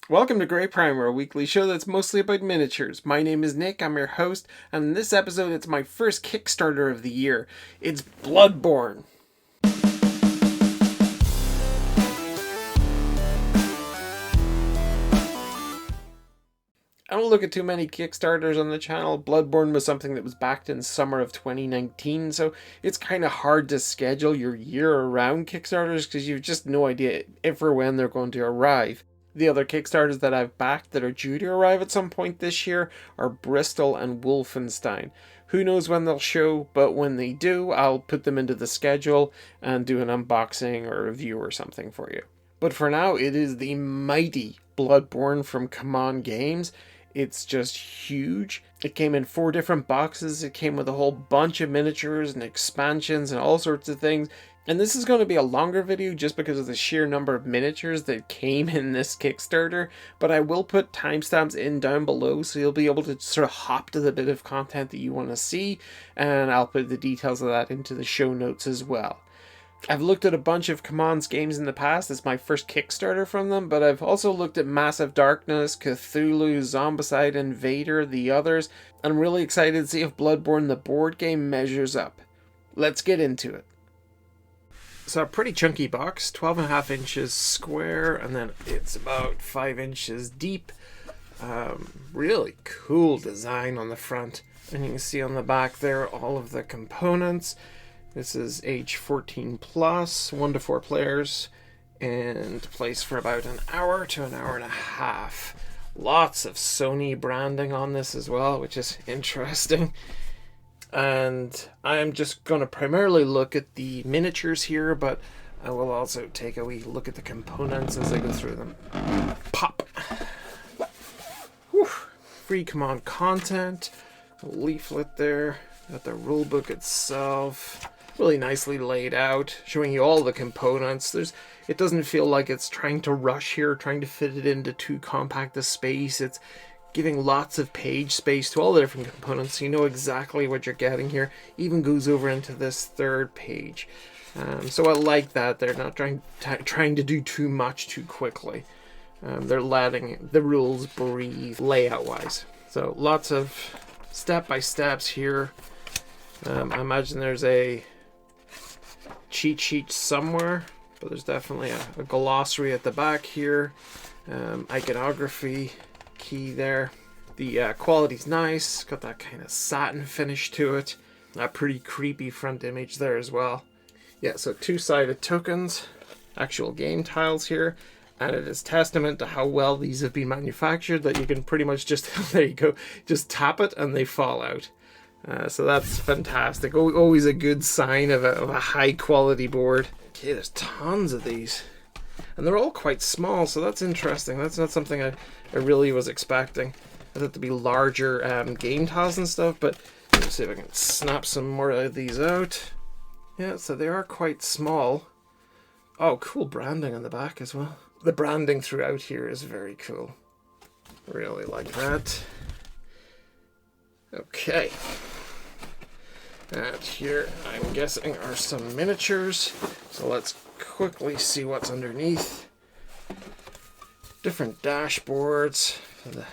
Welcome to GrayPrimer, a weekly show that's mostly about miniatures. My name is Nick, I'm your host, and in this episode it's my first Kickstarter of the year. It's Bloodborne. I don't look at too many Kickstarters on the channel. Bloodborne was something that was backed in summer of 2019, so it's kind of hard to schedule your year-round Kickstarters because you've just no idea if or when they're going to arrive. The other Kickstarters that I've backed that are due to arrive at some point this year are Bristol and Wolfenstein. Who knows when they'll show, but when they do, I'll put them into the schedule and do an unboxing or review or something for you. But for now, it is the mighty Bloodborne from CMON Games. It's just huge. It came in 4 different boxes. It came with a whole bunch of miniatures and expansions and all sorts of things. And this is going to be a longer video just because of the sheer number of miniatures that came in this Kickstarter. But I will put timestamps in down below so you'll be able to sort of hop to the bit of content that you want to see. And I'll put the details of that into the show notes as well. I've looked at a bunch of CMON's games in the past. It's my first Kickstarter from them, but I've also looked at Massive Darkness, Cthulhu, Zombicide, Invader, the others. I'm really excited to see if Bloodborne the board game measures up. Let's get into it. So a pretty chunky box, 12.5 inches square, and then it's about 5 inches deep. Really cool design on the front. And you can see on the back there all of the components. This is age 14 plus, 1 to 4 players, and plays for about an hour to an hour and a half. Lots of Sony branding on this as well, which is interesting. And I'm just going to primarily look at the miniatures here, but I will also take a wee look at the components as I go through them. Pop! Whew. Free CMON content, a leaflet there, got the rulebook itself. Really nicely laid out, showing you all the components. It doesn't feel like it's trying to rush here, trying to fit it into too compact a space. It's giving lots of page space to all the different components, so you know exactly what you're getting here. Even goes over into this third page. So I like that. They're not trying to do too much too quickly. They're letting the rules breathe layout-wise. So lots of step-by-steps here. I imagine there's a cheat sheet somewhere, but there's definitely a glossary at the back here. Iconography key there. The quality's nice, got that kind of satin finish to it. A pretty creepy front image there as well. Yeah, so 2-sided tokens, actual game tiles here, and it is testament to how well these have been manufactured that you can pretty much just, there you go, just tap it and they fall out. So that's fantastic. Always a good sign of a high quality board. Okay, there's tons of these. And they're all quite small, so that's interesting. That's not something I really was expecting. I thought to be larger game tiles and stuff, but let's see if I can snap some more of these out. Yeah, so they are quite small. Oh, cool branding on the back as well. The branding throughout here is very cool. Really like that. Okay. And here, I'm guessing, are some miniatures. So let's quickly see what's underneath. Different dashboards for the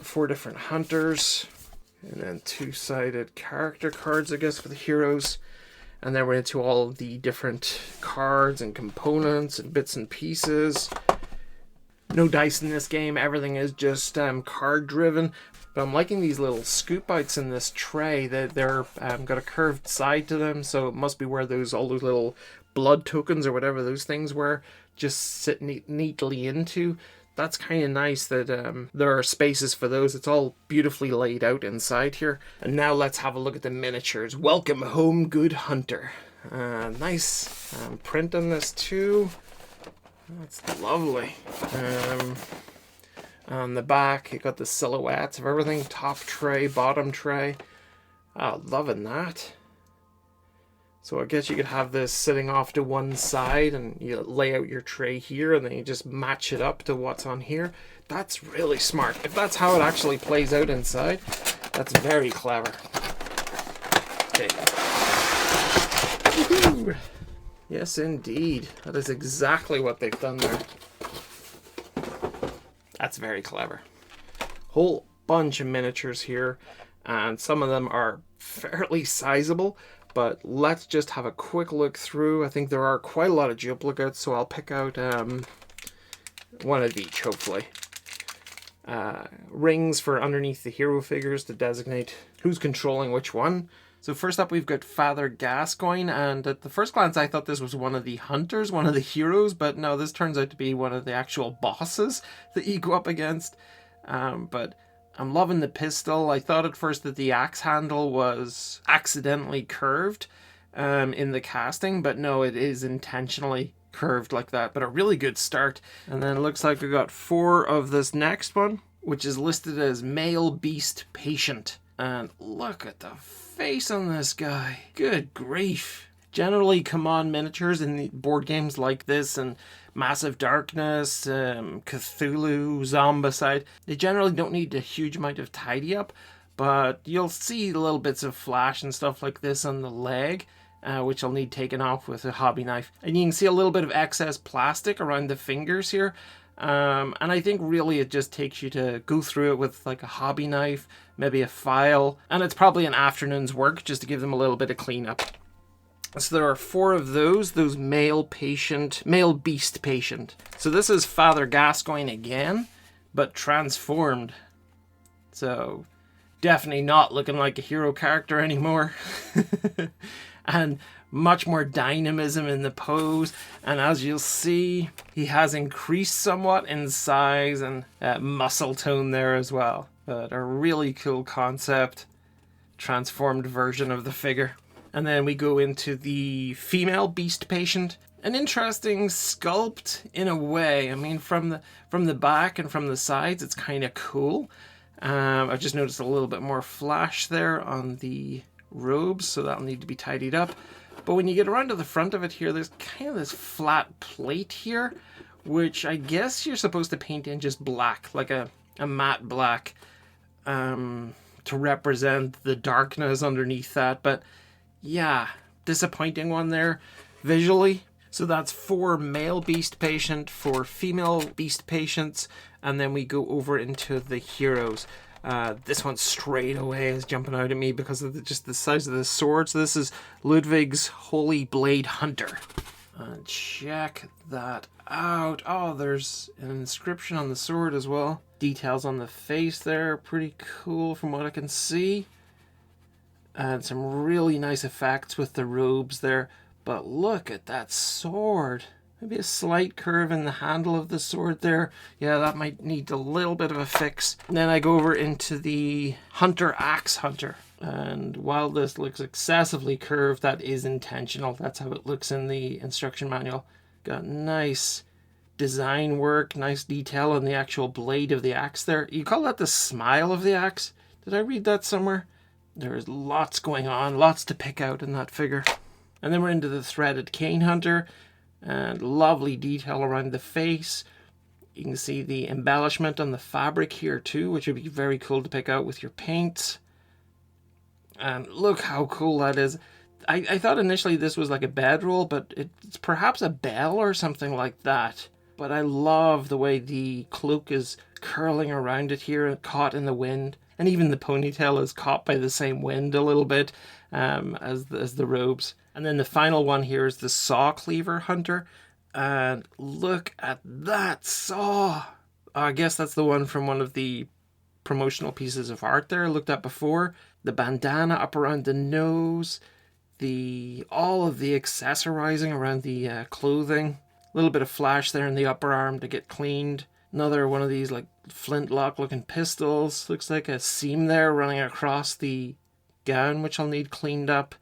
4 different hunters. And then 2-sided character cards, I guess, for the heroes. And then we're into all of the different cards and components and bits and pieces. No dice in this game. Everything is just card driven. But I'm liking these little scoop bites in this tray. They're got a curved side to them, so it must be where all those little blood tokens or whatever those things were just sit neatly into. That's kind of nice that there are spaces for those. It's all beautifully laid out inside here. And now let's have a look at the miniatures. Welcome home, good hunter. Nice print on this too. That's lovely. On the back, you got the silhouettes of everything. Top tray, bottom tray. Oh, loving that. So I guess you could have this sitting off to one side and you lay out your tray here and then you just match it up to what's on here. That's really smart. If that's how it actually plays out inside, that's very clever. Okay. Woo-hoo. Yes, indeed. That is exactly what they've done there. That's very clever. Whole bunch of miniatures here, and some of them are fairly sizable, but let's just have a quick look through. I think there are quite a lot of duplicates, so I'll pick out one of each, hopefully. Rings for underneath the hero figures to designate who's controlling which one. So first up, we've got Father Gascoigne, and at the first glance I thought this was one of the hunters, one of the heroes, but no, this turns out to be one of the actual bosses that you go up against. But I'm loving the pistol. I thought at first that the axe handle was accidentally curved in the casting, but no, it is intentionally curved like that. But a really good start. And then it looks like we got 4 of this next one, which is listed as Male Beast Patient. And look at the face on this guy. Good grief. Generally, CMON miniatures in the board games like this and Massive Darkness, Cthulhu, Zombicide, they generally don't need a huge amount of tidy up, but you'll see little bits of flash and stuff like this on the leg, which I'll need taken off with a hobby knife. And you can see a little bit of excess plastic around the fingers here. And I think really it just takes you to go through it with like a hobby knife, maybe a file, and it's probably an afternoon's work just to give them a little bit of cleanup. So there are 4 of those male beast patient. So this is Father Gascoigne again, but transformed. So definitely not looking like a hero character anymore. And much more dynamism in the pose, and as you'll see, he has increased somewhat in size and muscle tone there as well. But a really cool concept, transformed version of the figure. And then we go into the female beast patient. An interesting sculpt in a way. I mean, from the back and from the sides, it's kind of cool. I've just noticed a little bit more flash there on the robes, so that'll need to be tidied up. But when you get around to the front of it here, there's kind of this flat plate here, which I guess you're supposed to paint in just black, like a matte black, to represent the darkness underneath that. But yeah, disappointing one there visually. So that's 4 male beast patient, 4 female beast patients, and then we go over into the heroes. This one straight away is jumping out at me because of just the size of the sword. So this is Ludwig's Holy Blade Hunter. Check that out. Oh, there's an inscription on the sword as well. Details on the face there, pretty cool from what I can see. And some really nice effects with the robes there. But look at that sword. Maybe a slight curve in the handle of the sword there. Yeah, that might need a little bit of a fix. And then I go over into the Hunter Axe Hunter. And while this looks excessively curved, that is intentional. That's how it looks in the instruction manual. Got nice design work, nice detail on the actual blade of the axe there. You call that the smile of the axe? Did I read that somewhere? There's lots going on, lots to pick out in that figure. And then we're into the Threaded Cane Hunter. And lovely detail around the face. You can see the embellishment on the fabric here too, which would be very cool to pick out with your paints. And look how cool that is. I thought initially this was like a bedroll, but it's perhaps a bell or something like that. But I love the way the cloak is curling around it here, caught in the wind. And even the ponytail is caught by the same wind a little bit as the robes. And then the final one here is the Saw Cleaver Hunter. And look at that saw. I guess that's the one from one of the promotional pieces of art there I looked at before. The bandana up around the nose. All of the accessorizing around the clothing. A little bit of flash there in the upper arm to get cleaned. Another one of these like flintlock looking pistols. Looks like a seam there running across the gown, which I'll need cleaned up.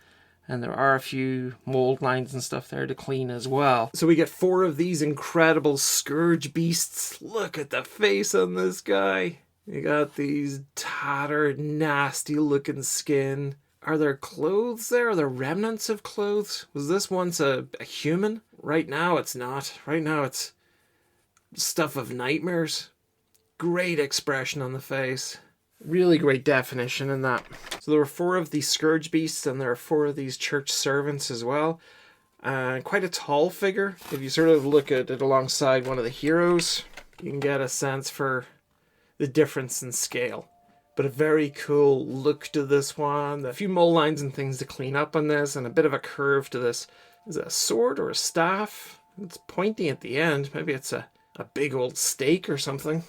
And there are a few mold lines and stuff there to clean as well. So we get 4 of these incredible scourge beasts. Look at the face on this guy. You got these tattered, nasty looking skin. Are there clothes there? Are there remnants of clothes? Was this once a human? Right now it's not. Right now it's stuff of nightmares. Great expression on the face. Really great definition in that. So there were 4 of these scourge beasts, and there are 4 of these church servants as well. Quite a tall figure. If you sort of look at it alongside one of the heroes, you can get a sense for the difference in scale. But a very cool look to this one. A few mold lines and things to clean up on this, and a bit of a curve to this. Is it a sword or a staff? It's pointy at the end. Maybe it's a big old stake or something.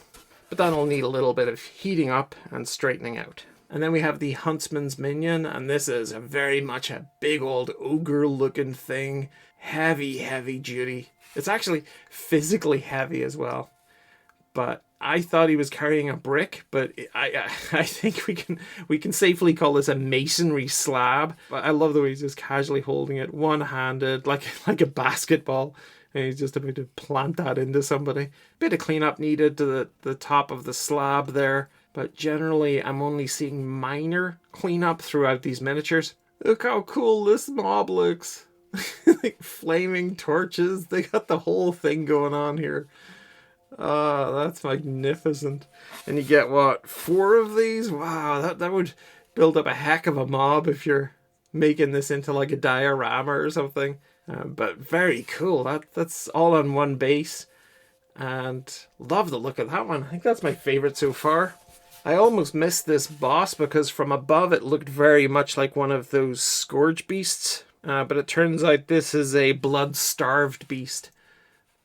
But that'll need a little bit of heating up and straightening out. And then we have the Huntsman's Minion, and this is very much a big old ogre looking thing. Heavy, heavy duty. It's actually physically heavy as well. But I thought he was carrying a brick, but I think we can safely call this a masonry slab. But I love the way he's just casually holding it, one-handed, like a basketball, and he's just about to plant that into somebody. Bit of cleanup needed to the top of the slab there, but generally I'm only seeing minor cleanup throughout these miniatures. Look how cool this mob looks! Like flaming torches, they got the whole thing going on here. Oh, that's magnificent. And you get, what, 4 of these? Wow, that would build up a heck of a mob if you're making this into like a diorama or something. But very cool. That's all on one base. And love the look of that one. I think that's my favorite so far. I almost missed this boss because from above it looked very much like one of those scourge beasts. But it turns out this is a blood-starved beast.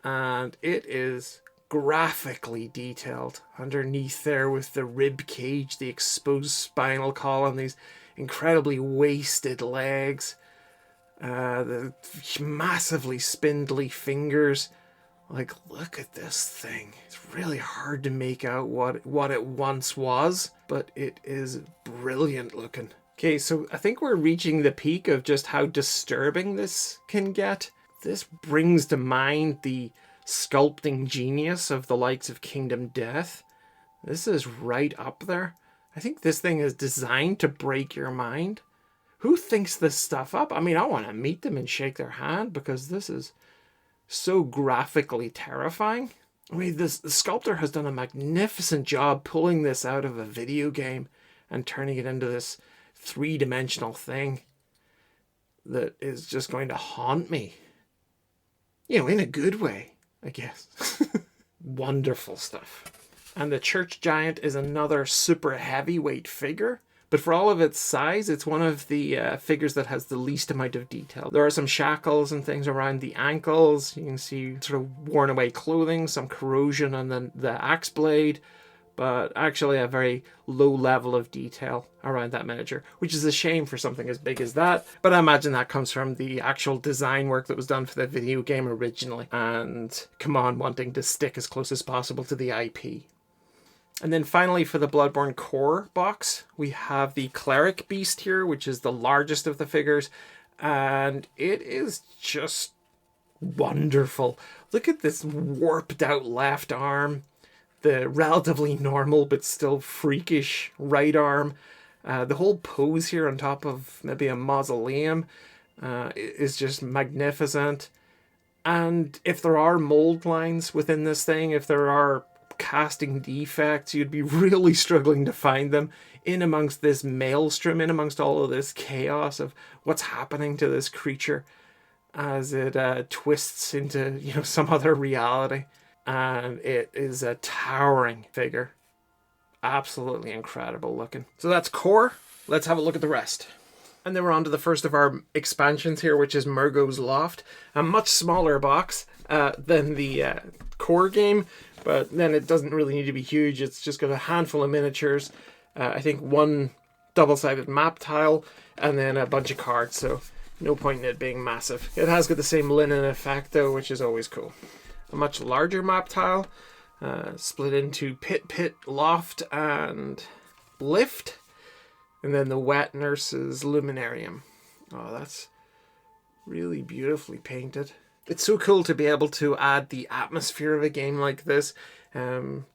And it is graphically detailed underneath there with the rib cage, the exposed spinal column, these incredibly wasted legs, the massively spindly fingers. Like, look at this thing. It's really hard to make out what it once was, but it is brilliant looking. Okay, so I think we're reaching the peak of just how disturbing this can get. This brings to mind the sculpting genius of the likes of Kingdom Death. This is right up there. I think this thing is designed to break your mind. Who thinks this stuff up? I mean, I want to meet them and shake their hand because this is so graphically terrifying. I mean, the sculptor has done a magnificent job pulling this out of a video game and turning it into this 3-dimensional thing that is just going to haunt me. You know, in a good way, I guess. Wonderful stuff. And the church giant is another super heavyweight figure. But for all of its size, it's one of the figures that has the least amount of detail. There are some shackles and things around the ankles. You can see sort of worn away clothing, some corrosion on the axe blade. But actually a very low level of detail around that miniature, which is a shame for something as big as that. But I imagine that comes from the actual design work that was done for the video game originally, and CMON wanting to stick as close as possible to the IP. And then finally for the Bloodborne core box, we have the cleric beast here, which is the largest of the figures, and it is just wonderful. Look at this warped out left arm. The relatively normal but still freakish right arm. The whole pose here on top of maybe a mausoleum is just magnificent. And if there are mold lines within this thing, if there are casting defects, you'd be really struggling to find them in amongst this maelstrom, in amongst all of this chaos of what's happening to this creature as it twists into, you know, some other reality. And it is a towering figure. Absolutely incredible looking. So that's core. Let's have a look at the rest. And then we're on to the first of our expansions here, which is Mergo's Loft. A much smaller box than the core game, but then it doesn't really need to be huge. It's just got a handful of miniatures. I think one double-sided map tile, and then a bunch of cards, so no point in it being massive. It has got the same linen effect though, which is always cool. A much larger map tile, split into pit, loft, and lift. And then the wet nurse's luminarium. Oh, that's really beautifully painted. It's so cool to be able to add the atmosphere of a game like this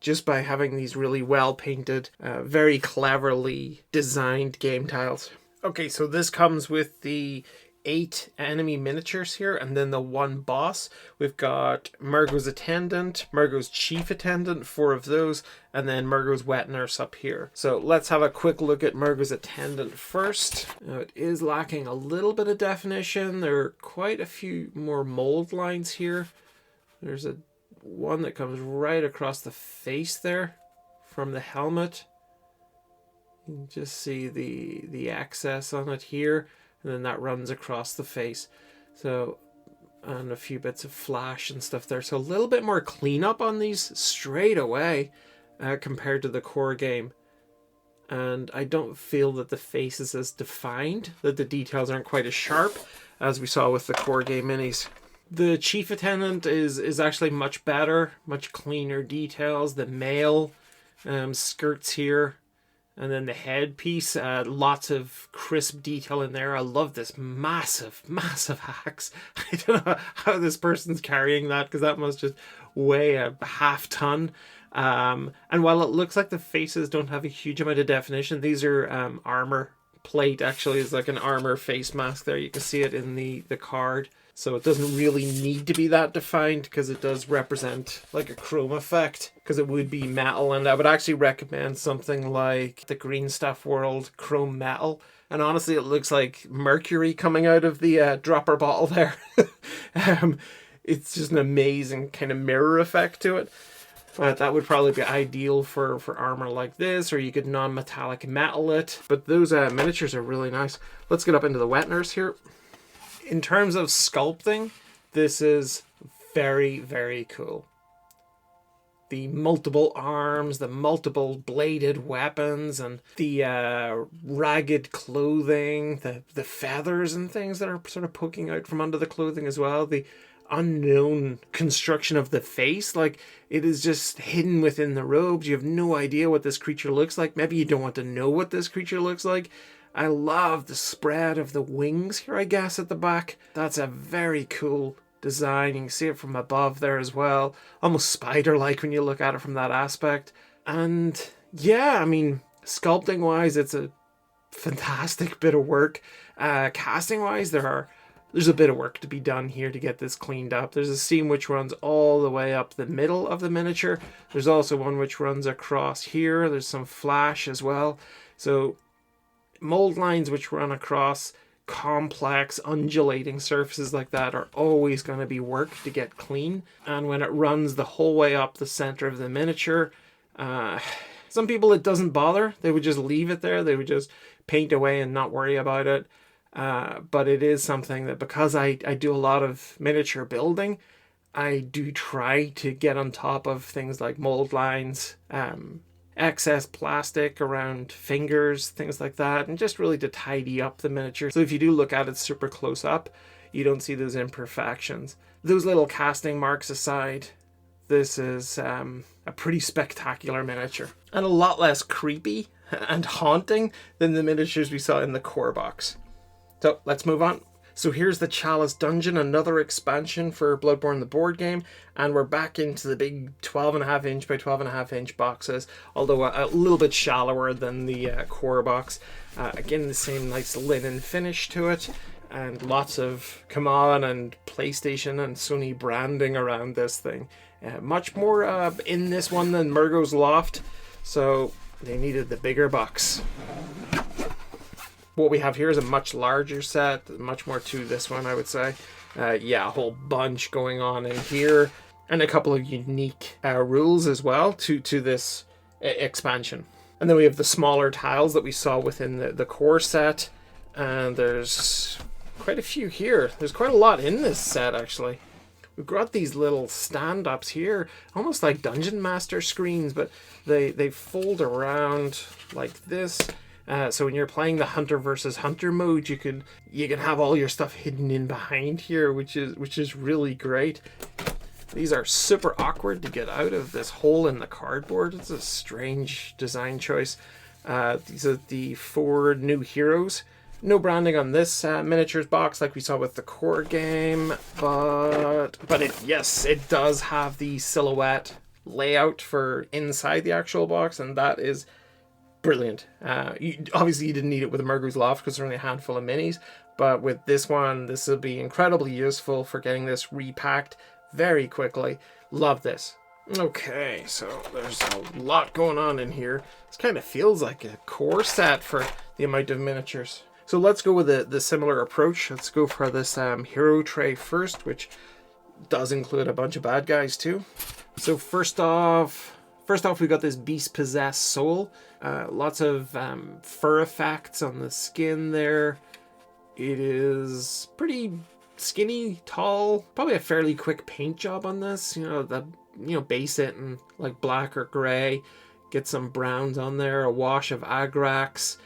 just by having these really well painted, very cleverly designed game tiles. Okay, so this comes with the 8 enemy miniatures here, and then the 1 boss. We've got Mergo's attendant, Mergo's chief attendant, 4 of those, and then Mergo's wet nurse up here. So let's have a quick look at Mergo's attendant first. Now, it is lacking a little bit of definition. There are quite a few more mold lines here. There's one that comes right across the face there from the helmet. You can just see the excess on it here, and then that runs across the face. So, and a few bits of flash and stuff there. So a little bit more cleanup on these straight away compared to the core game. And I don't feel that the face is as defined, that the details aren't quite as sharp as we saw with the core game minis. The chief attendant is actually much better, much cleaner details. The male skirts here, and then the headpiece, lots of crisp detail in there. I love this massive, massive axe. I don't know how this person's carrying that, because that must just weigh a half ton. And while it looks like the faces don't have a huge amount of definition, these are armor plate. Actually, is like an armor face mask there. You can see it in the card. So it doesn't really need to be that defined, because it does represent like a chrome effect, because it would be metal. And I would actually recommend something like the Green Stuff World Chrome Metal. And honestly, it looks like mercury coming out of the dropper bottle there. It's just an amazing kind of mirror effect to it. But that would probably be ideal for armor like this, or you could non-metallic metal it. But those miniatures are really nice. Let's get up into the wet nurse here. In terms of sculpting, this is very, very cool. The multiple arms, the multiple bladed weapons, and the ragged clothing, the feathers and things that are sort of poking out from under the clothing as well. The unknown construction of the face, like it is just hidden within the robes. You have no idea what this creature looks like. Maybe you don't want to know what this creature looks like. I love the spread of the wings here, I guess, at the back. That's a very cool design. You can see it from above there as well. Almost spider-like when you look at it from that aspect. And yeah, I mean, sculpting-wise, it's a fantastic bit of work. Casting-wise, there's a bit of work to be done here to get this cleaned up. There's a seam which runs all the way up the middle of the miniature. There's also one which runs across here. There's some flash as well. So mold lines which run across complex undulating surfaces like that are always going to be work to get clean. And when it runs the whole way up the center of the miniature, some people it doesn't bother. They would just leave it there. They would just paint away and not worry about it. But it is something that, because I do a lot of miniature building, I do try to get on top of things like mold lines, excess plastic around fingers, things like that, and just really to tidy up the miniature. So if you do look at it super close up, you don't see those imperfections. Those little casting marks aside, this is a pretty spectacular miniature, and a lot less creepy and haunting than the miniatures we saw in the core box. So let's move on. So here's the Chalice dungeon, another expansion for Bloodborne the board game, and we're back into the big 12.5 inch by 12.5 inch boxes, although a little bit shallower than the core box. Again, the same nice linen finish to it, and lots of CMON and PlayStation and Sony branding around this thing. Much more in this one than Mergo's Loft, so they needed the bigger box. What we have here is a much larger set, much more to this one, I would say. Yeah, a whole bunch going on in here, and a couple of unique rules as well to this expansion. And then we have the smaller tiles that we saw within the core set, and there's quite a few here. There's quite a lot in this set, actually. We've got these little stand-ups here, almost like Dungeon Master screens, but they fold around like this. So when you're playing the hunter versus hunter mode, you can have all your stuff hidden in behind here, which is really great. These are super awkward to get out of this hole in the cardboard. It's a strange design choice. These are the 4 new heroes. No branding on this miniatures box like we saw with the core game, but yes, it does have the silhouette layout for inside the actual box, and that is brilliant. Obviously you didn't need it with the Mergo's Loft because there's only a handful of minis, but with this one, this will be incredibly useful for getting this repacked very quickly. Love this. Okay, so there's a lot going on in here. This kind of feels like a core set for the amount of miniatures. So let's go with the similar approach. Let's go for this hero tray first, which does include a bunch of bad guys too. So first First off, we got this beast-possessed soul. Lots of fur effects on the skin there. It is pretty skinny, tall, probably a fairly quick paint job on this. Base it in like black or gray, get some browns on there, a wash of agrax,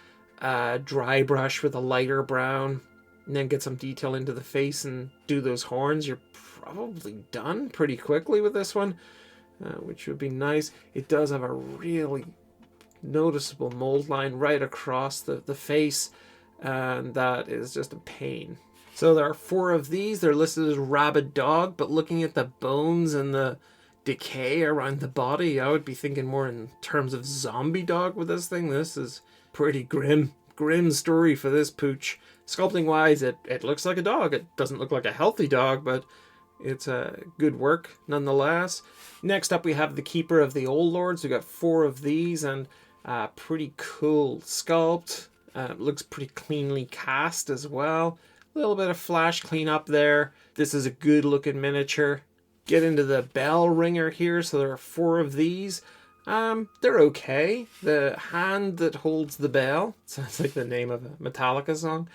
dry brush with a lighter brown, and then get some detail into the face and do those horns. You're probably done pretty quickly with this one, which would be nice. It does have a really noticeable mold line right across the face, and that is just a pain. So there are 4 of these. They're listed as rabid dog, but looking at the bones and the decay around the body, I would be thinking more in terms of zombie dog with this thing. This is pretty grim story for this pooch. Sculpting wise, it looks like a dog. It doesn't look like a healthy dog, but it's a good work nonetheless. Next up, we have the Keeper of the Old Lords. We got 4 of these, and pretty cool sculpt. Looks pretty cleanly cast as well. A little bit of flash cleanup there. This is a good looking miniature. Get into the bell ringer here. So there are 4 of these. They're okay. The hand that holds the bell, sounds like the name of a Metallica song.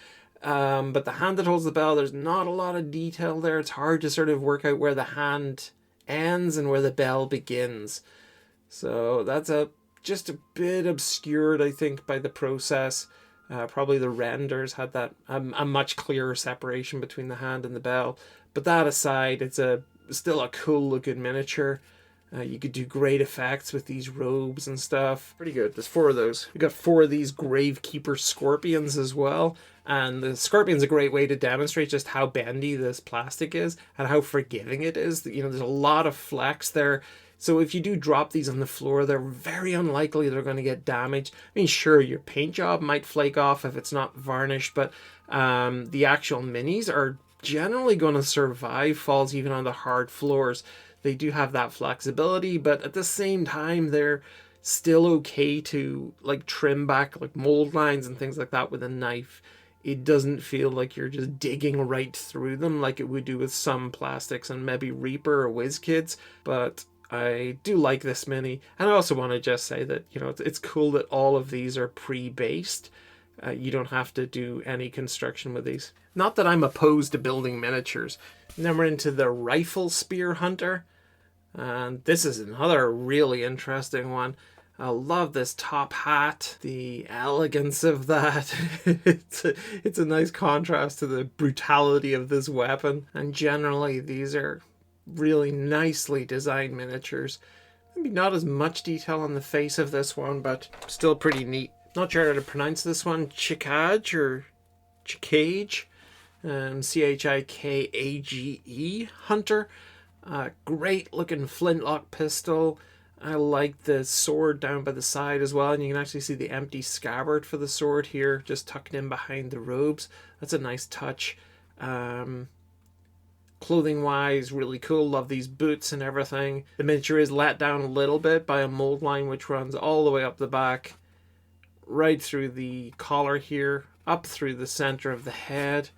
But the hand that holds the bell, there's not a lot of detail there. It's hard to sort of work out where the hand ends and where the bell begins. So that's just a bit obscured, I think, by the process. Probably the renders had that a much clearer separation between the hand and the bell. But that aside, it's still a cool looking miniature. You could do great effects with these robes and stuff. Pretty good. There's 4 of those. We got 4 of these Gravekeeper scorpions as well. And the scorpion's a great way to demonstrate just how bendy this plastic is and how forgiving it is. There's a lot of flex there. So if you do drop these on the floor, they're very unlikely they're going to get damaged. I mean, sure, your paint job might flake off if it's not varnished, but the actual minis are generally going to survive falls even on the hard floors. They do have that flexibility, but at the same time, they're still okay to like trim back like mold lines and things like that with a knife. It doesn't feel like you're just digging right through them like it would do with some plastics and maybe Reaper or WizKids, but I do like this mini. And I also want to just say that, it's cool that all of these are pre-based. You don't have to do any construction with these. Not that I'm opposed to building miniatures. And then we're into the Rifle Spear Hunter. And this is another really interesting one. I love this top hat, the elegance of that. It's a nice contrast to the brutality of this weapon. And generally, these are really nicely designed miniatures. Maybe not as much detail on the face of this one, but still pretty neat. Not sure how to pronounce this one. Chikage or Chikage. Chikage Hunter. Great looking flintlock pistol. I like the sword down by the side as well, and you can actually see the empty scabbard for the sword here, just tucked in behind the robes. That's a nice touch. Clothing wise, really cool. Love these boots and everything. The miniature is let down a little bit by a mold line which runs all the way up the back, right through the collar here, up through the center of the head.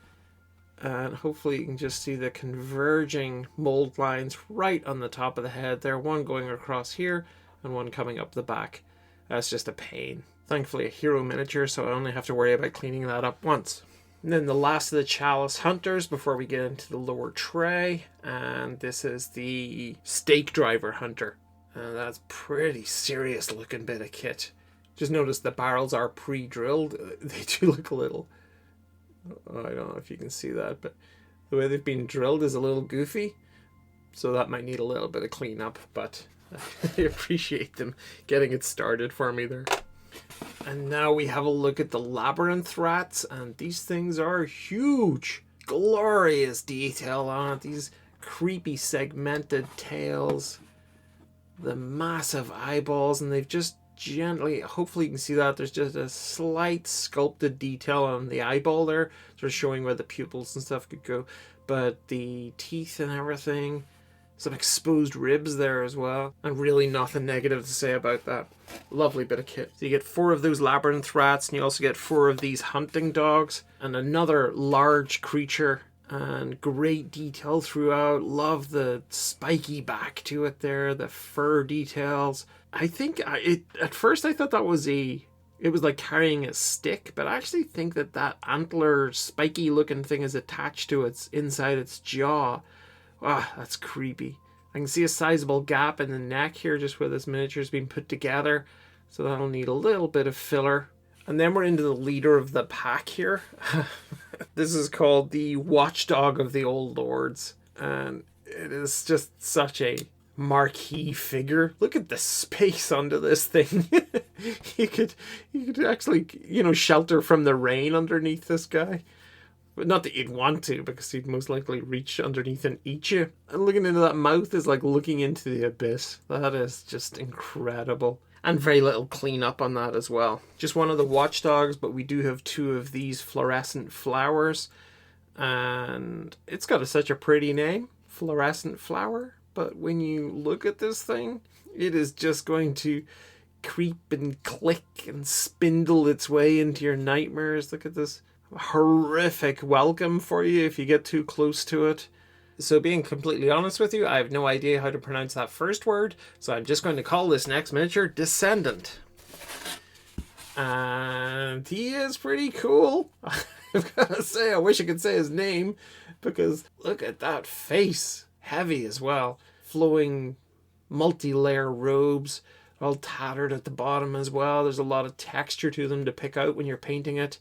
And hopefully you can just see the converging mold lines right on the top of the head there. One going across here and one coming up the back. That's just a pain. Thankfully a hero miniature, so I only have to worry about cleaning that up once. And then the last of the Chalice Hunters before we get into the lower tray. And this is the Stake Driver Hunter. And that's pretty serious looking bit of kit. Just notice the barrels are pre-drilled. They do look a little... I don't know if you can see that, but the way they've been drilled is a little goofy, so that might need a little bit of cleanup, but I appreciate them getting it started for me there. And now we have a look at the Labyrinth Rats, and these things are huge. Glorious detail on it. These creepy segmented tails, the massive eyeballs, and they've just gently, hopefully you can see that there's just a slight sculpted detail on the eyeball there, sort of showing where the pupils and stuff could go, but the teeth and everything, some exposed ribs there as well, and really nothing negative to say about that. Lovely bit of kit. So you get 4 of those Labyrinth Rats, and you also get 4 of these hunting dogs, and another large creature, and great detail throughout. Love the spiky back to it there, the fur details. I think at first I thought that was it was like carrying a stick, but I actually think that antler spiky looking thing is attached to its inside its jaw. Ah, that's creepy. I can see a sizable gap in the neck here just where this miniature's been put together. So that'll need a little bit of filler. And then we're into the leader of the pack here. This is called the Watchdog of the Old Lords. And it is just such a marquee figure. Look at the space under this thing. you could actually, shelter from the rain underneath this guy. But not that you'd want to, because he'd most likely reach underneath and eat you. And looking into that mouth is like looking into the abyss. That is just incredible. And very little cleanup on that as well. Just one of the watchdogs, but we do have two of these fluorescent flowers. And it's got such a pretty name, Fluorescent Flower. But when you look at this thing, it is just going to creep and click and spindle its way into your nightmares. Look at this horrific welcome for you if you get too close to it. So being completely honest with you, I have no idea how to pronounce that first word, so I'm just going to call this next miniature Descendant. And he is pretty cool. I've got to say, I wish I could say his name, because look at that face. Heavy as well. Flowing multi-layer robes, all tattered at the bottom as well. There's a lot of texture to them to pick out when you're painting it.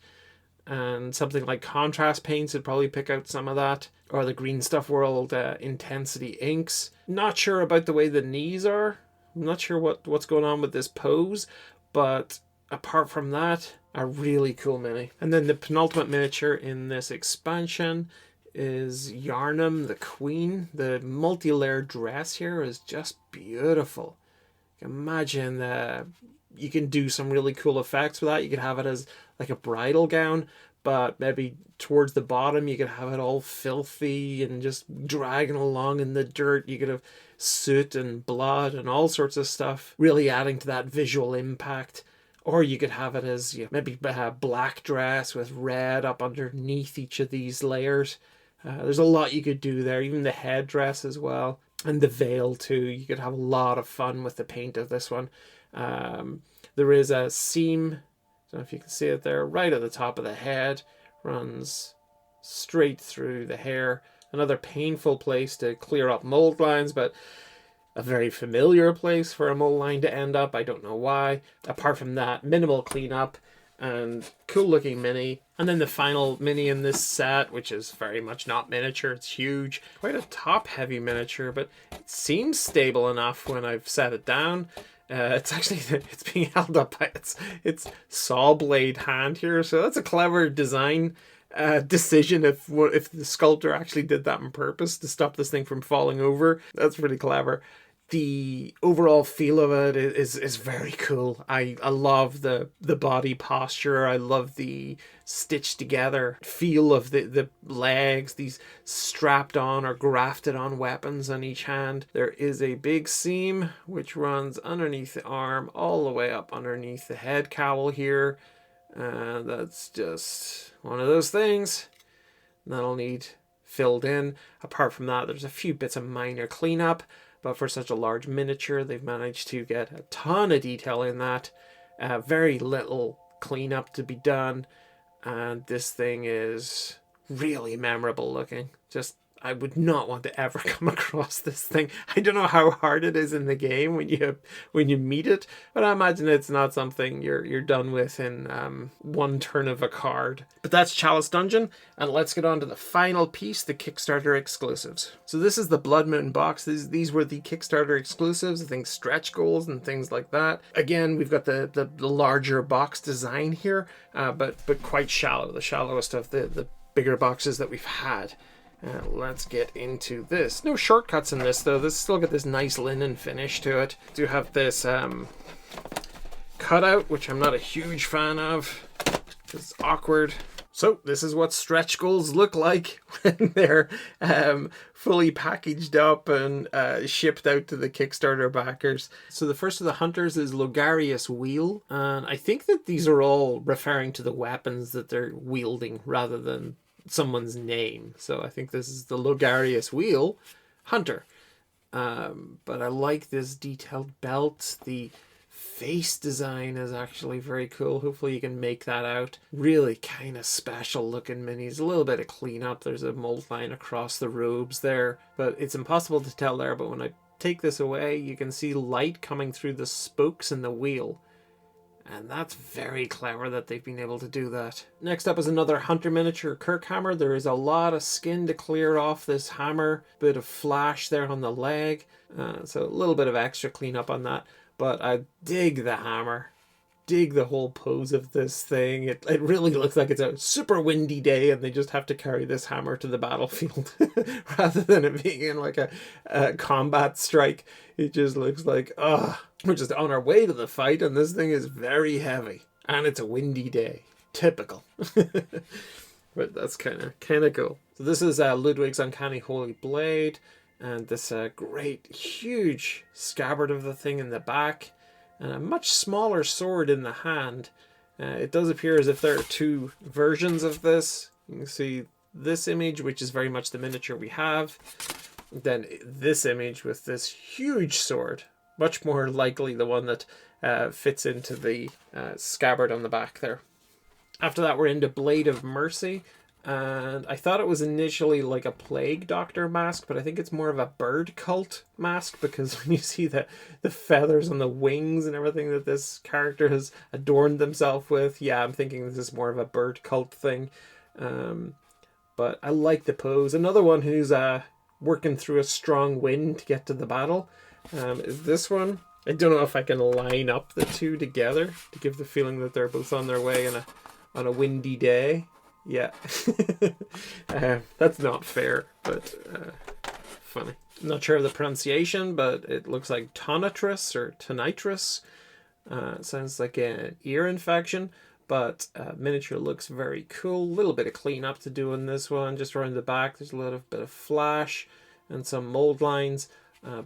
And something like contrast paints would probably pick out some of that. Or the Green Stuff World Intensity inks. Not sure about the way the knees are. I'm not sure what's going on with this pose. But apart from that, a really cool mini. And then the penultimate miniature in this expansion is Yharnam, the Queen. The multi-layered dress here is just beautiful. Imagine you can do some really cool effects with that. You could have it as like a bridal gown, but maybe towards the bottom you could have it all filthy and just dragging along in the dirt. You could have soot and blood and all sorts of stuff, really adding to that visual impact. Or you could have it as maybe a black dress with red up underneath each of these layers. There's a lot you could do there, even the headdress as well. And the veil too. You could have a lot of fun with the paint of this one. There is a seam, I don't know if you can see it there, right at the top of the head. Runs straight through the hair. Another painful place to clear up mold lines, but a very familiar place for a mold line to end up. I don't know why. Apart from that, minimal cleanup and cool looking mini. And then the final mini in this set, which is very much not miniature, it's huge. Quite a top heavy miniature, but it seems stable enough when I've set it down. It's being held up by its saw blade hand here, so that's a clever design decision if the sculptor actually did that on purpose to stop this thing from falling over. That's pretty clever. The overall feel of it is very cool. I love the body posture. I love the stitched together feel of the legs, these strapped on or grafted on weapons on each hand. There is a big seam which runs underneath the arm all the way up underneath the head cowl here. And that's just one of those things that'll need filled in. Apart from that, there's a few bits of minor cleanup. But for such a large miniature, they've managed to get a ton of detail in that. Very little cleanup to be done. And this thing is really memorable looking. Just, I would not want to ever come across this thing. I don't know how hard it is in the game when you meet it, but I imagine it's not something you're done with in one turn of a card. But that's Chalice Dungeon, and let's get on to the final piece, the Kickstarter exclusives. So this is the Blood Moon box. These were the Kickstarter exclusives, I think stretch goals and things like that. Again, we've got the larger box design here, but quite shallow, the shallowest of the bigger boxes that we've had. Let's get into this. No shortcuts in this though. This still got this nice linen finish to it. Do have this cutout, which I'm not a huge fan of. It's awkward. So this is what stretch goals look like when they're fully packaged up and shipped out to the Kickstarter backers. So the first of the hunters is Logarius Wheel, and I think that these are all referring to the weapons that they're wielding rather than someone's name. So I think this is the Logarius Wheel Hunter. But I like this detailed belt. The face design is actually very cool. Hopefully you can make that out. Really kind of special looking minis. A little bit of cleanup. There's a mold line across the robes there, but it's impossible to tell there. But when I take this away, you can see light coming through the spokes in the wheel. And that's very clever that they've been able to do that. Next up is another Hunter miniature Kirk hammer. There is a lot of skin to clear off this hammer. Bit of flash there on the leg. So a little bit of extra cleanup on that. But I dig the hammer. Dig the whole pose of this thing. It really looks like it's a super windy day and they just have to carry this hammer to the battlefield. Rather than it being in like a combat strike. It just looks like, we're just on our way to the fight and this thing is very heavy. And it's a windy day. Typical. But that's kind of cool. So this is Ludwig's Uncanny Holy Blade. And this great, huge scabbard of the thing in the back. And a much smaller sword in the hand. It does appear as if there are two versions of this. You can see this image, which is very much the miniature we have. Then this image with this huge sword. Much more likely the one that fits into the scabbard on the back there. After that, we're into Blade of Mercy. And I thought it was initially like a plague doctor mask, but I think it's more of a bird cult mask, because when you see the feathers on the wings and everything that this character has adorned themselves with, yeah, I'm thinking this is more of a bird cult thing. But I like the pose. Another one who's working through a strong wind to get to the battle is this one. I don't know if I can line up the two together to give the feeling that they're both on their way on a windy day. Yeah, that's not fair, but funny. I'm not sure of the pronunciation, but it looks like tonitrus or tonitrus. Sounds like an ear infection, but miniature looks very cool. A little bit of cleanup to do in this one. Just around the back, there's a little bit of flash and some mold lines,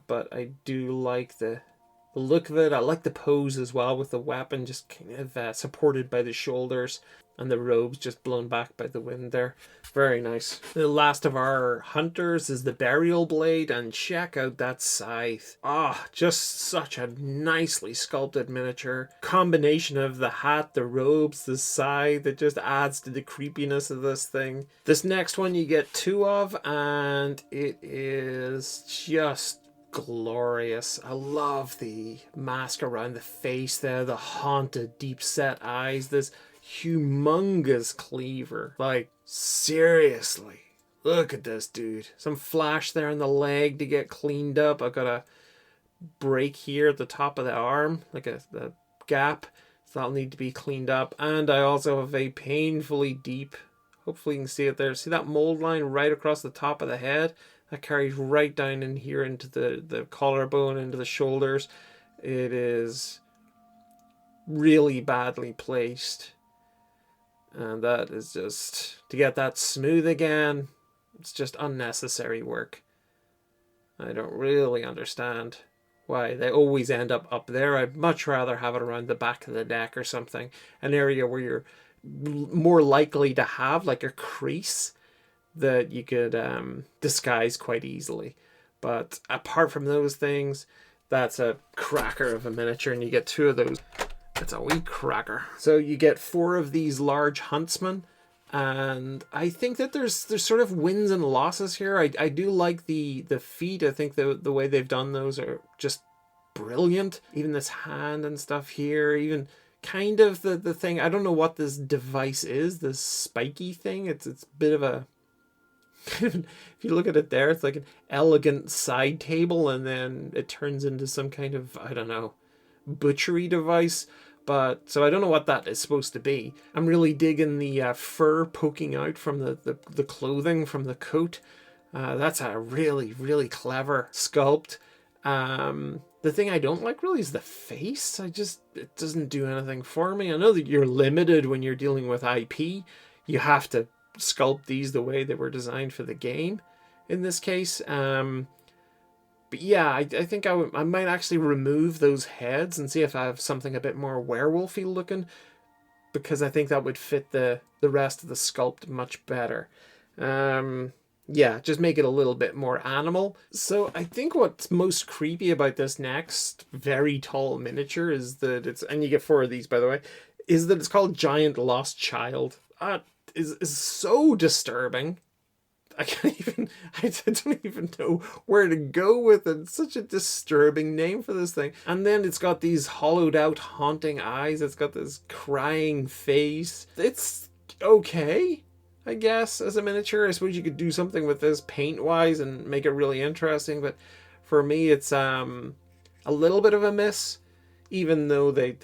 but I do like the look of it. I like the pose as well, with the weapon just kind of supported by the shoulders. And the robes just blown back by the wind there. Very nice. The last of our hunters is the Burial Blade. And check out that scythe. Just such a nicely sculpted miniature. Combination of the hat, the robes, the scythe. It just adds to the creepiness of this thing. This next one you get two of. And it is just glorious. I love the mask around the face there. The haunted, deep set eyes. This humongous cleaver. Like, seriously, look at this dude. Some flash there in the leg to get cleaned up. I've got a break here at the top of the arm, like a gap, so that'll need to be cleaned up. And I also have a painfully deep, hopefully you can see it there, see that mold line right across the top of the head? That carries right down in here into the collarbone, into the shoulders. It is really badly placed. And that is just, to get that smooth again, it's just unnecessary work. I don't really understand why they always end up there. I'd much rather have it around the back of the neck or something. An area where you're more likely to have like a crease that you could disguise quite easily. But apart from those things, that's a cracker of a miniature, and you get two of those. It's a wee cracker. So you get 4 of these large huntsmen, and I think that there's sort of wins and losses here. I do like the feet. I think the way they've done those are just brilliant. Even this hand and stuff here, even kind of the thing. I don't know what this device is, this spiky thing. It's a bit of a, if you look at it there, it's like an elegant side table, and then it turns into some kind of, I don't know, butchery device. But so I don't know what that is supposed to be. I'm really digging the fur poking out from the clothing, from the coat. That's a really, really clever sculpt. The thing I don't like really is the face. It doesn't do anything for me. I know that you're limited when you're dealing with IP. You have to sculpt these the way they were designed for the game in this case. But yeah, I think I might actually remove those heads and see if I have something a bit more werewolfy looking, because I think that would fit the rest of the sculpt much better. Yeah, just make it a little bit more animal. So I think what's most creepy about this next very tall miniature is that it's, and you get 4 of these by the way, is that it's called Giant Lost Child. Is so disturbing. I can't even, I don't even know where to go with it. It's such a disturbing name for this thing. And then it's got these hollowed out haunting eyes. It's got this crying face. It's okay, I guess, as a miniature. I suppose you could do something with this paint-wise and make it really interesting, but for me it's a little bit of a miss, even though they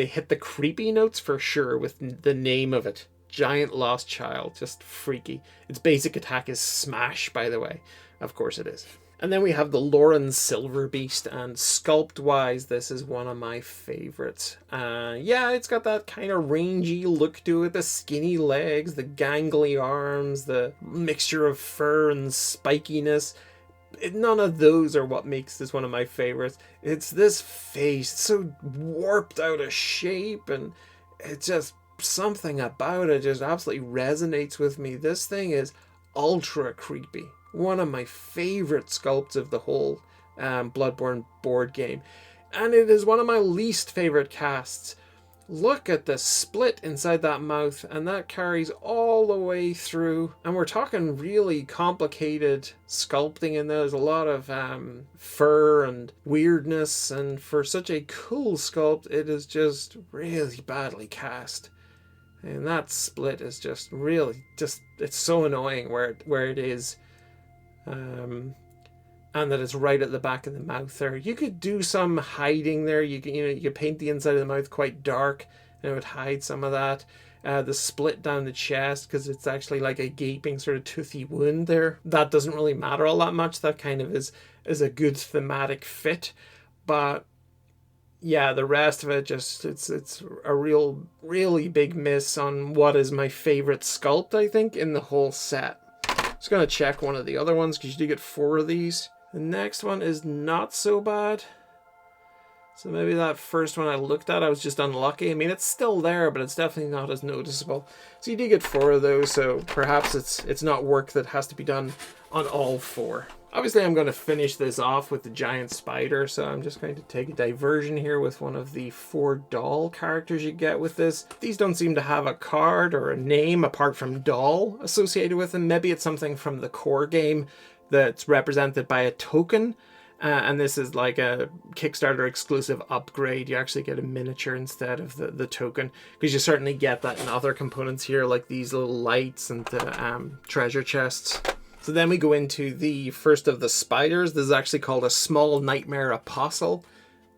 hit the creepy notes for sure with the name of it. Giant Lost Child, just freaky. Its basic attack is Smash, by the way. Of course it is. And then we have the Lauren Silver Beast, and sculpt-wise, this is one of my favorites. Yeah, it's got that kind of rangy look to it, the skinny legs, the gangly arms, the mixture of fur and spikiness. None of those are what makes this one of my favorites. It's this face, so warped out of shape, and it's just something about it just absolutely resonates with me. This thing is ultra creepy. One of my favorite sculpts of the whole Bloodborne board game. And it is one of my least favorite casts. Look at the split inside that mouth, and that carries all the way through. And we're talking really complicated sculpting in there. There's a lot of fur and weirdness, and for such a cool sculpt, it is just really badly cast. And that split is just really, it's so annoying where it is. And that it's right at the back of the mouth there. You could do some hiding there. You could paint the inside of the mouth quite dark, and it would hide some of that. The split down the chest, because it's actually like a gaping sort of toothy wound there. That doesn't really matter all that much. That kind of is a good thematic fit. But yeah, the rest of it just, it's a really big miss on what is my favorite sculpt, I think, in the whole set. Just gonna check one of the other ones, because you do get 4 of these. The next one is not so bad. So maybe that first one I looked at, I was just unlucky. I mean, it's still there, but it's definitely not as noticeable. So you do get 4 of those, so perhaps it's not work that has to be done on all 4. Obviously, I'm going to finish this off with the giant spider, so I'm just going to take a diversion here with one of the 4 doll characters you get with this. These don't seem to have a card or a name apart from doll associated with them. Maybe it's something from the core game that's represented by a token. And this is like a Kickstarter exclusive upgrade. You actually get a miniature instead of the token, because you certainly get that in other components here, like these little lights and the treasure chests. So then we go into the first of the spiders. This is actually called a Small Nightmare Apostle.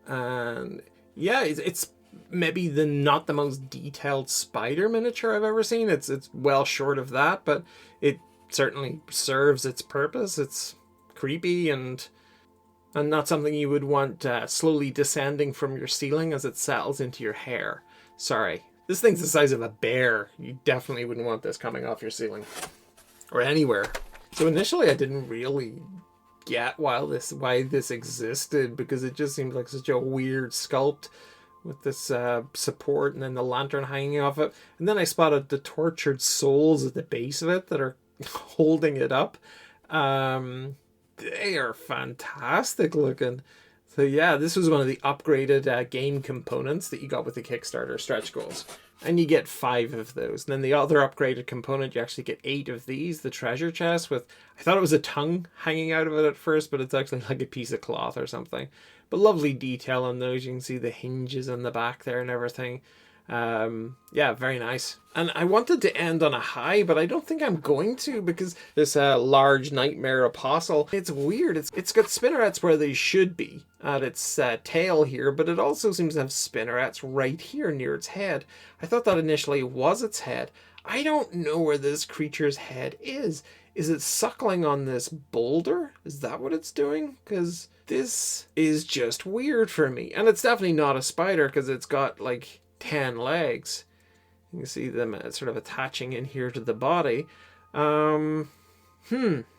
And yeah, it's maybe not the most detailed spider miniature I've ever seen. It's well short of that, but it certainly serves its purpose. It's creepy and not something you would want slowly descending from your ceiling as it settles into your hair. Sorry. This thing's the size of a bear. You definitely wouldn't want this coming off your ceiling. Or anywhere. So initially I didn't really get why this existed, because it just seems like such a weird sculpt with this support and then the lantern hanging off it. And then I spotted the tortured souls at the base of it that are holding it up. They are fantastic looking. So yeah, this was one of the upgraded game components that you got with the Kickstarter stretch goals. And you get 5 of those. And then the other upgraded component, you actually get 8 of these. The treasure chest with, I thought it was a tongue hanging out of it at first, but it's actually like a piece of cloth or something. But lovely detail on those. You can see the hinges on the back there and everything. Yeah, very nice. And I wanted to end on a high, but I don't think I'm going to, because this large nightmare apostle, it's weird. It's got spinnerets where they should be at its tail here, but it also seems to have spinnerets right here near its head. I thought that initially was its head. I don't know where this creature's head is. Is it suckling on this boulder? Is that what it's doing? Because this is just weird for me. And it's definitely not a spider, because it's got like 10 legs. You can see them sort of attaching in here to the body.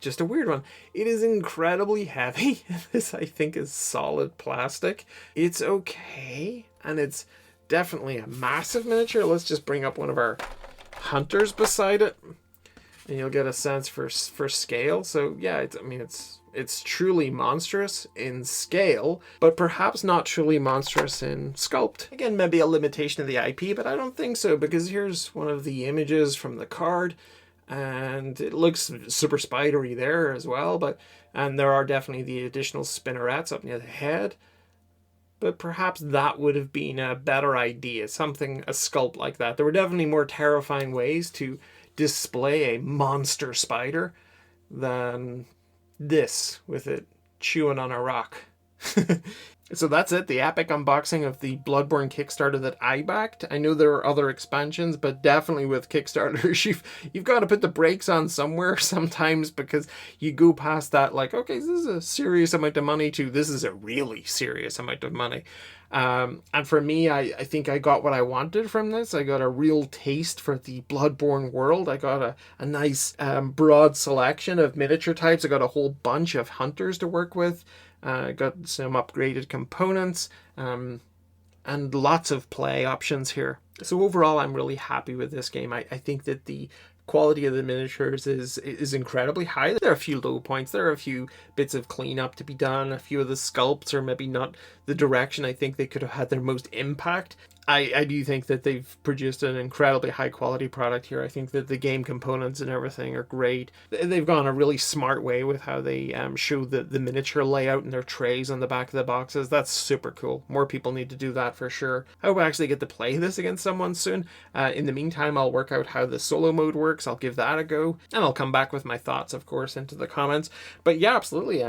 Just a weird one. It is incredibly heavy. This, I think, is solid plastic. It's okay, and it's definitely a massive miniature. Let's just bring up one of our hunters beside it. and you'll get a sense for scale. So yeah, it's truly monstrous in scale, but perhaps not truly monstrous in sculpt. Again, maybe a limitation of the IP, but I don't think so, because here's one of the images from the card, and it looks super spidery there as well, and there are definitely the additional spinnerets up near the head. But perhaps that would have been a better idea, a sculpt like that. There were definitely more terrifying ways to display a monster spider than this, with it chewing on a rock. So that's it, the epic unboxing of the Bloodborne Kickstarter that I backed. I know there are other expansions, but definitely with Kickstarters, you've got to put the brakes on somewhere sometimes, because you go past that like, okay, this is a serious amount of money, to this is a really serious amount of money. And for me, I think I got what I wanted from this. I got a real taste for the Bloodborne world. I got a nice broad selection of miniature types. I got a whole bunch of hunters to work with. Got some upgraded components, and lots of play options here. So overall, I'm really happy with this game. I think that the quality of the miniatures is incredibly high. There are a few low points. There are a few bits of cleanup to be done. A few of the sculpts are maybe not the direction I think they could have had their most impact. I do think that they've produced an incredibly high quality product here. I think that the game components and everything are great. They've gone a really smart way with how they show the miniature layout and their trays on the back of the boxes. That's super cool. More people need to do that for sure. I hope I actually get to play this against someone soon. In the meantime, I'll work out how the solo mode works. I'll give that a go, and I'll come back with my thoughts, of course, into the comments. But yeah, absolutely.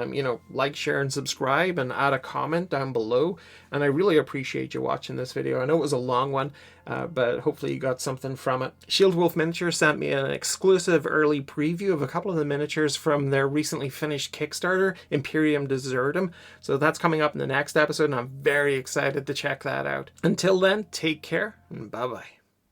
Like, share, and subscribe, and add a comment down below. And I really appreciate you watching this video. I know it was a long one, but hopefully you got something from it. Shield Wolf Miniatures sent me an exclusive early preview of a couple of the miniatures from their recently finished Kickstarter, Imperium Desertum. So that's coming up in the next episode, and I'm very excited to check that out. Until then, take care, and bye-bye.